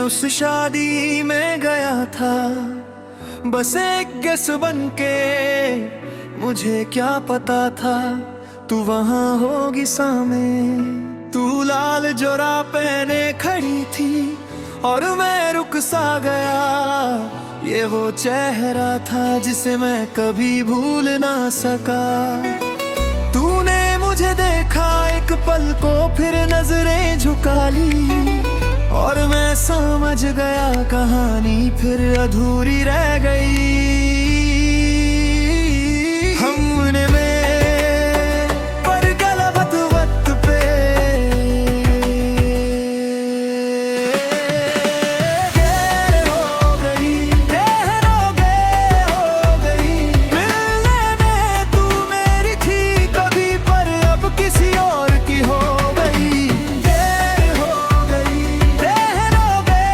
उस शादी में गया था बस एक गेस बन के। मुझे क्या पता था तू वहां होगी सामने। तू लाल जोरा पहने खड़ी थी और मैं रुक सा गया। ये वो चेहरा था जिसे मैं कभी भूल ना सका। तूने मुझे देखा एक पल को फिर नजरें झुका ली और मैं समझ गया कहानी फिर अधूरी रह गई। हमने में पर गलत वक्त पे गैर हो गई, गहरोगे हो गई। मिलने में तू मेरी थी कभी पर अब किसी और की हो गई। गैर हो गई, गहरोगे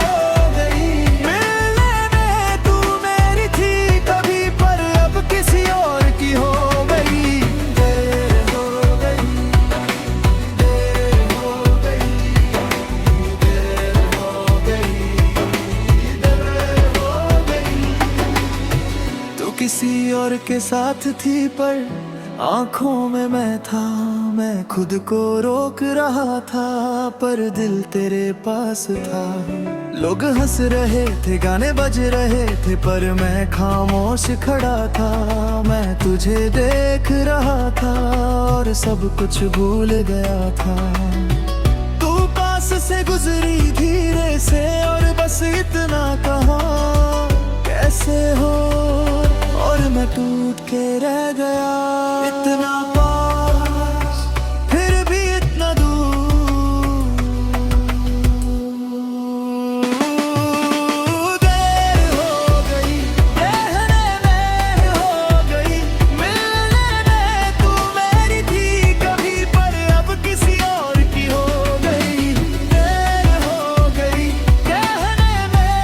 हो गई। मिलने में तू मेरी थी कभी पर अब किसी और की हो गई। देर हो गई, देर हो गई, देर हो गई, देर हो गई। तू किसी और के साथ थी पर आंखों में मैं था। मैं खुद को रोक रहा था पर दिल तेरे पास था। लोग हंस रहे थे, गाने बज रहे थे पर मैं खामोश खड़ा था। मैं तुझे देख रहा था और सब कुछ भूल गया था। तू पास से गुजरी धीरे से और बस इतना कहा कैसे हो, और मैं टूट के रह गया। इतना पास फिर भी इतना दूर। देर हो गई, कहने में हो गई। मिलने में तू मेरी थी कभी पर अब किसी और की हो गई। देर हो गई, कहने में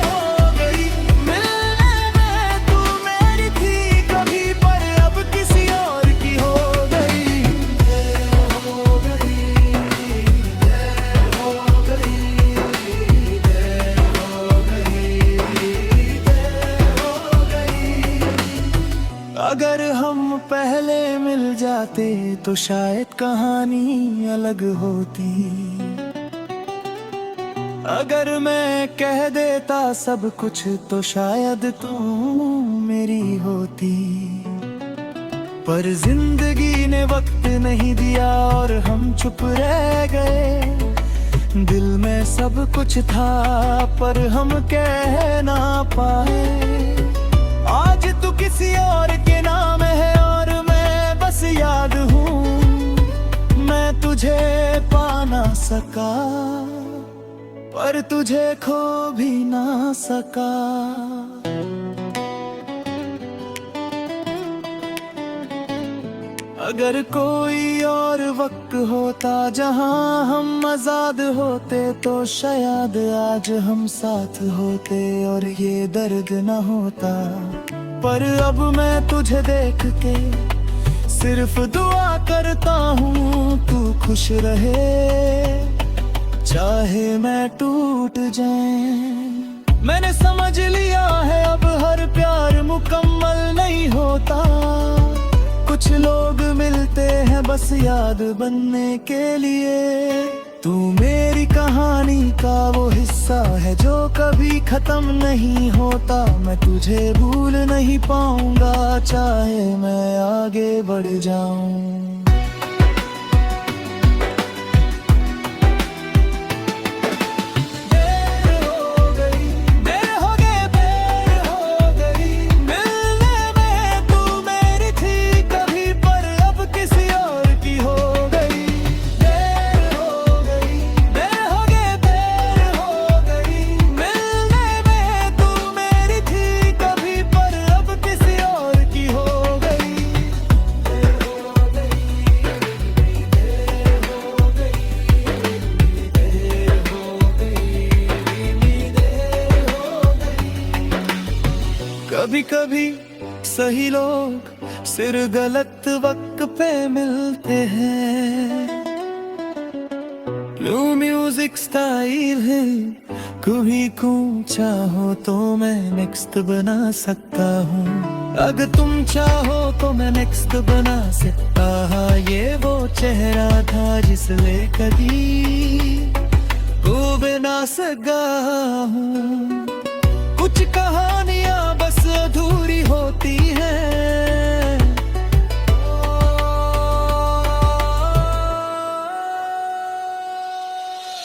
हो गई। मिलने में तू मेरी थी कभी पर अब किसी और की हो गई। देर हो गई, देर हो गई, देर हो गई, देर हो गई। अगर हम पहले मिल जाते तो शायद कहानी अलग होती। अगर मैं कह देता सब कुछ तो शायद तू मेरी होती। पर जिंदगी ने वक्त नहीं दिया और हम चुप रह गए। दिल में सब कुछ था पर हम कह ना पाए। आज तू किसी और के नाम है और मैं बस याद हूँ। मैं तुझे पा ना सका पर तुझे खो भी ना सका। अगर कोई और वक्त होता जहां हम आजाद होते तो शायद आज हम साथ होते और ये दर्द न होता। पर अब मैं तुझे देख के सिर्फ दुआ करता हूँ तू खुश रहे चाहे मैं टूट जाए। मैंने समझ लिया है अब हर प्यार मुकम्मल नहीं होता। कुछ लोग मिलते हैं बस याद बनने के लिए। तू मेरी कहानी का वो हिस्सा है जो कभी खत्म नहीं होता। मैं तुझे भूल नहीं पाऊंगा चाहे मैं आगे बढ़ जाऊं। कभी कभी सही लोग सिर गलत वक्त पे मिलते हैं। न्यू म्यूजिक स्टाइल है कभी को चाहो तो मैं नेक्स्ट बना सकता हूँ, अगर तुम चाहो तो मैं नेक्स्ट बना सकता। ये वो चेहरा था जिसले कभी को बना सका हूँ। कुछ कहानियां बस अधूरी होती हैं,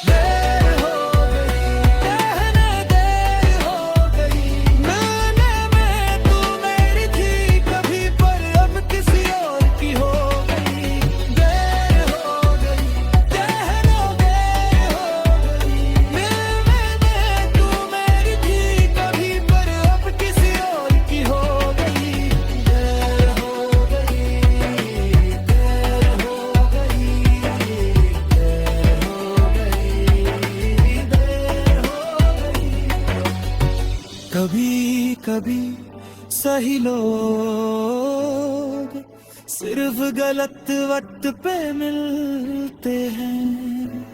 देर हो गई कहने, देर हो गई मिलने में तू मेरी थी कभी, पर अब किसी और की हो गई। देर हो गई कहने, देर हो गई मिलने में तू मेरी थी कभी, पर अब किसी और की हो गई। देर हो गई, देर हो गई, देर हो गई, देर हो गई। कभी कभी सही लोग सिर्फ गलत वक्त पे मिलते हैं।